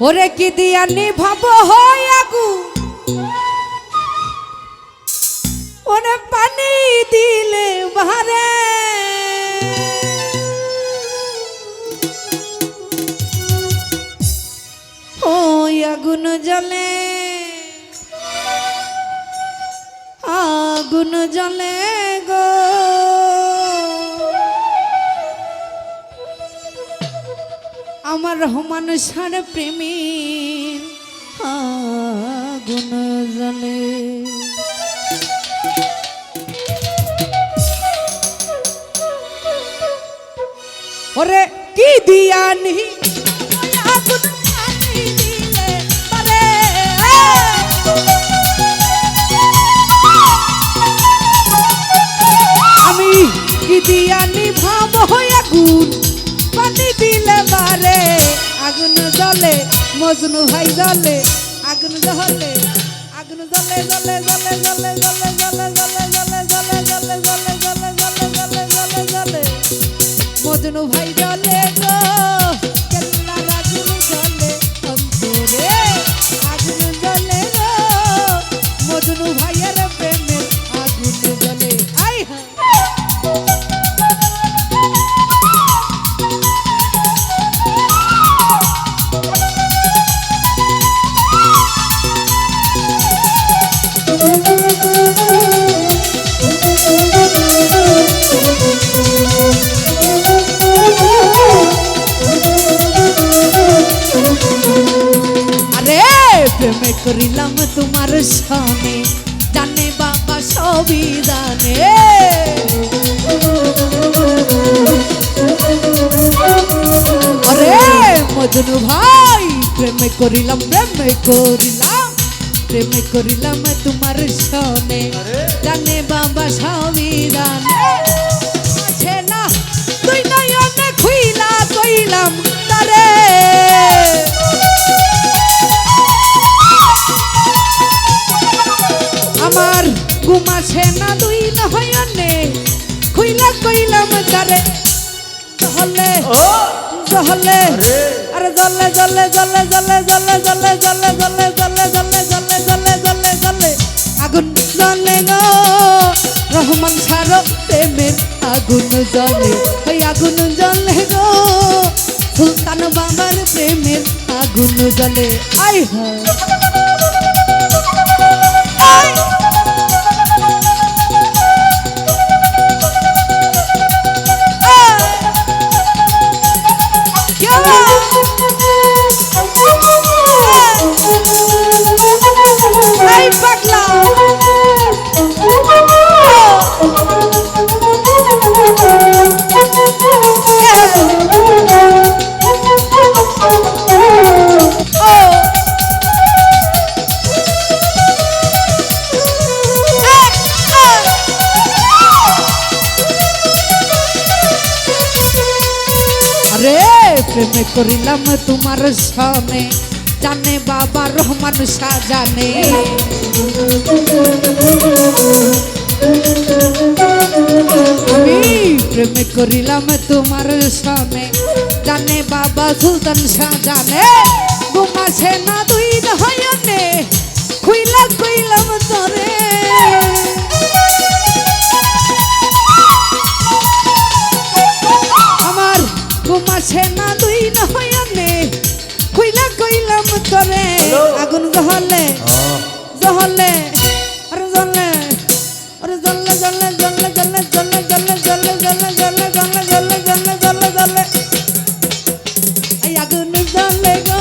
ওরে কি দিয়া নিভাব হয় আগুন, ওরে পানি দিলে বাহারে, ওই আগুন জ্বলে, আগুন জ্বলে গো। আমার রহমান সার প্রেমীর আগুন জ্বলে। ওরে কি দিয়ানি আগুন পানি দিলে পারে, আমি কি দিয়ানি ভাব হয় আগুন পানি দিলে বারে, আগুন জ্বলে মজনু ভাই জ্বলে, আগুন জ্বলে, আগুন জ্বলে জ্বলে জ্বলে জ্বলে জ্বলে জ্বলে জ্বলে জ্বলে জ্বলে জ্বলে জ্বলে জ্বলে জ্বলে জ্বলে জ্বলে মজনু ভাই জ্বলে গো। কেল্লার আগুন জ্বলে অন্তরে, আগুন জ্বলে গো, মজনু ভাইয়ের প্রেমের আগুন জ্বলে। আই প্রেমে করিলাম তোমার সনে, জানে বাবা সবই জানে, আরে মজনু ভাই প্রেমে করিলাম, প্রেমে করিলাম, প্রেমে করিলাম তোমার সনে, জানে বাবা সবই জানে, আছে না তুই নয়নে খুইলা কইলাম তারে, আমার ঘুমাছে না দুই নয়নে খুইলা কইলাম তারে, জলে জলে আরে জলে জলে জলে জলে জলে জলে জলে জলে জলে জলে জলে জলে জলে জলে আগুন জলে গো। রহমান সার প্রেমের আগুন জ্বলে, ওই আগুন জ্বলে গো, সুলতান বাবার প্রেমের আগুন জ্বলে। আই প্রেমে করিলাম তোমার সনে, জানে বাবা রহমান সাজানে, আমি প্রেমে করিলাম তোমার সনে, জানে বাবা সুলতান সাজানে, ঘুমাছে না দুই নয়নে খুইলা কইলাম তোরে, আমার ঘুমাছে না দুই নয়নে খুইলা কইলাম তোরে, আগুন জ্বলে জ্বলে আরে জ্বলে, আরে জ্বলে জ্বলে জ্বলে জ্বলে জ্বলে জ্বলে জ্বলে জ্বলে জ্বলে জ্বলে জ্বলে জ্বলে জ্বলে জ্বলে এই আগুন জ্বলে গো।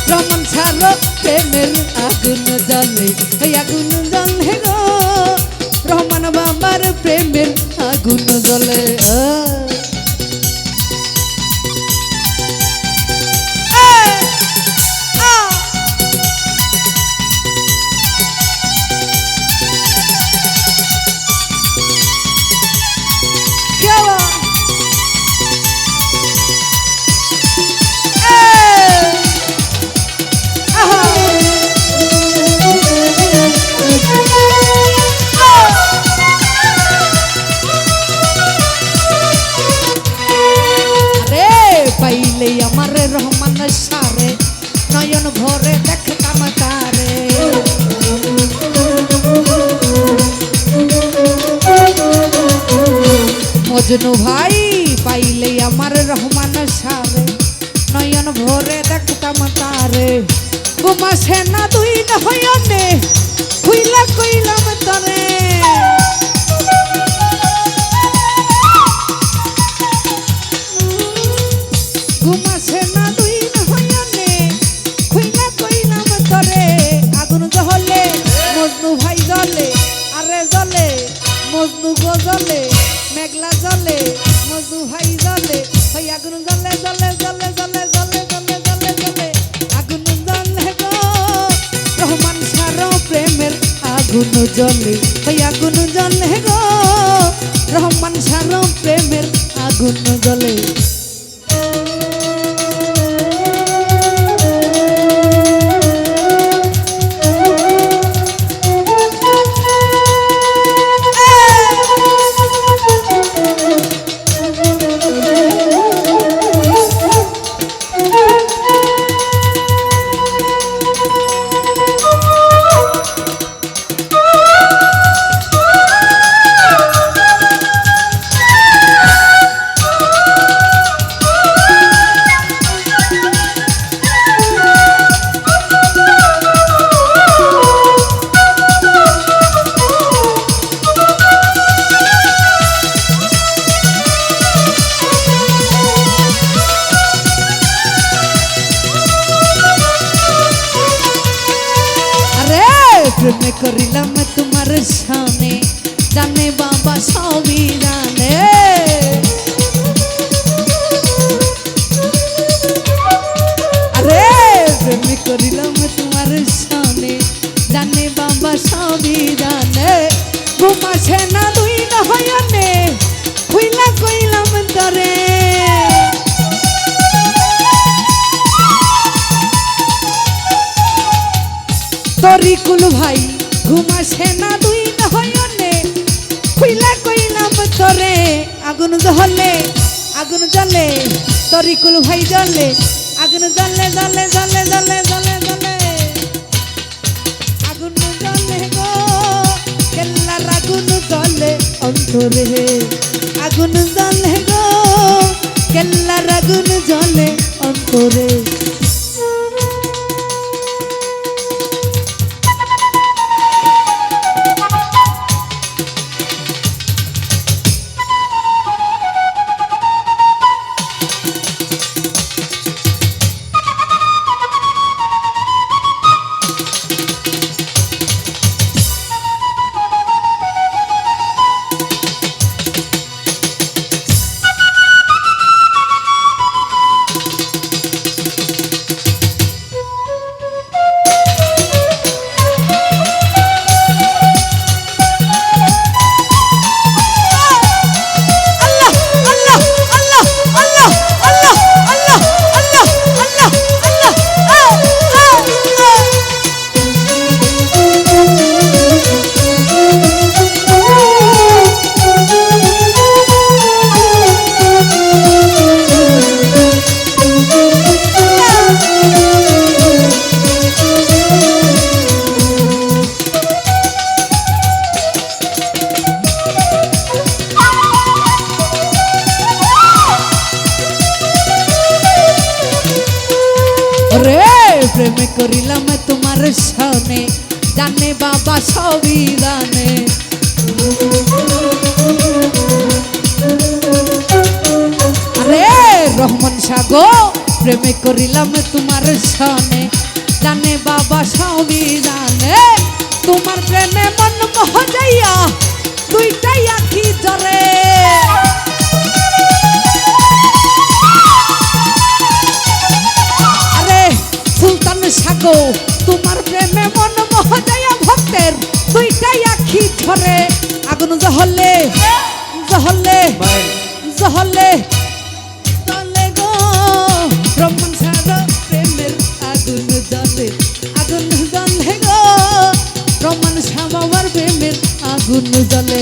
রহমান সার প্রেমের আগুন জ্বলে, এই আগুন জ্বলে গো, রহমান বাবার প্রেমের আগুন জ্বলে। পাইলে আমার রহমান সারে নয়ন ভরে দেখতাম তারে মজনু ভাই পাইলে আমার রহমান সারে নয়ন ভরে দেখতাম তারে ঘুমাসে না দুই নয়নে খুইলা কইলাম তরে ঘুমাসে না দুই নয়নে খুইলা কইলাম তরে আগুন জ্বলে মজনু ভাই জ্বলে আরে জ্বলে মজনু গো জ্বলে মেঘলা জ্বলে মজনু ভাই জ্বলে ওই আগুন জ্বলে জ্বলে জ্বলে জ্বলে জ্বলে জ্বলে জ্বলে জ্বলে আগুন জ্বলে গো রহমান সারো প্রেমের আগুন জ্বলে ওই আগুন জ্বলে গো রহমান সারো প্রেমের আগুন জ্বলে প্রেম করিলাম তোমার সামনে জানে বাবা সবই জানে আরে প্রেম করিলাম তোমার সামনে জানে বাবা সবই জানে ঘুমাসে না দুই নয়নে খুইলা কইলাম তরে তরিকুল ভাই ঘুমাসে না দুই নয়নে খুইলা কইলাম তরে আগুন জ্বলে তরিকুল ভাই জ্বলে আগুন জ্বলে জ্বলে জ্বলে জ্বলে জ্বলে জ্বলে আগুন জ্বলে গো কেল্লার আগুন জ্বলে অন্তরে আগুন জ্বলে গো কেল্লার আগুন জ্বলে অন্তরে প্রেম করিলাম তোমার সামনে জানে বাবা সবই জানে আরে রহমান সাগো প্রেম করিলাম তোমার সামনে জানে বাবা সবই জানে তোমার প্রেমে মন কহ যাইয়া দুইটাই আখি জরে সাগো তোমার প্রেমে মন মোহ যায়া ভক্তের দুইটাই আখি ঝরে আগুন জ্বলে জ্বলে জ্বলে জ্বলে গো রহমান সাগো প্রেমের আগুন জ্বলে গো রহমান সাগোর প্রেমের আগুন জ্বলে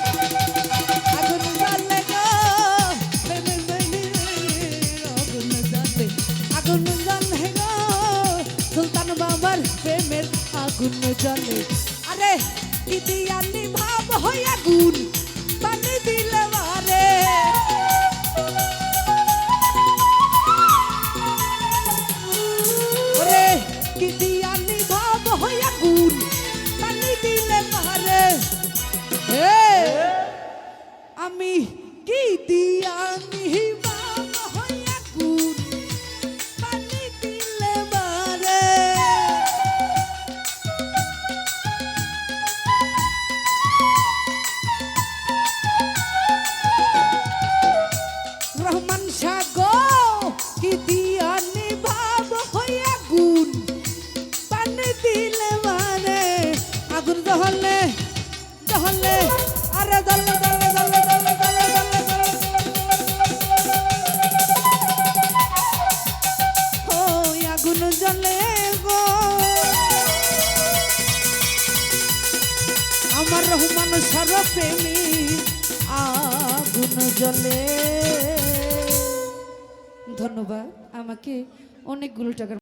আরে কি দিয়া নিভাব হয় আগুন পানি দিলে মারে ওরে কি দিয়া নিভাব হয় আগুন পানি দিলে মারে হে আমি কি দিয়া নিভাব হয় আগুন পানি দিলে মারে রহমান সাগর কি দিয়া নিভাব হয় আগুন পানি দিলে মারে আগুন জ্বলে জ্বলে আরে জ্বলে জ্বলে জ্বলে জ্বলে জ্বলে জ্বলে ওই আগুন জ্বলে গো আমার রহমান সার প্রেমী আগুন জ্বলে ধন্যবাদ আমাকে অনেকগুলো টাকার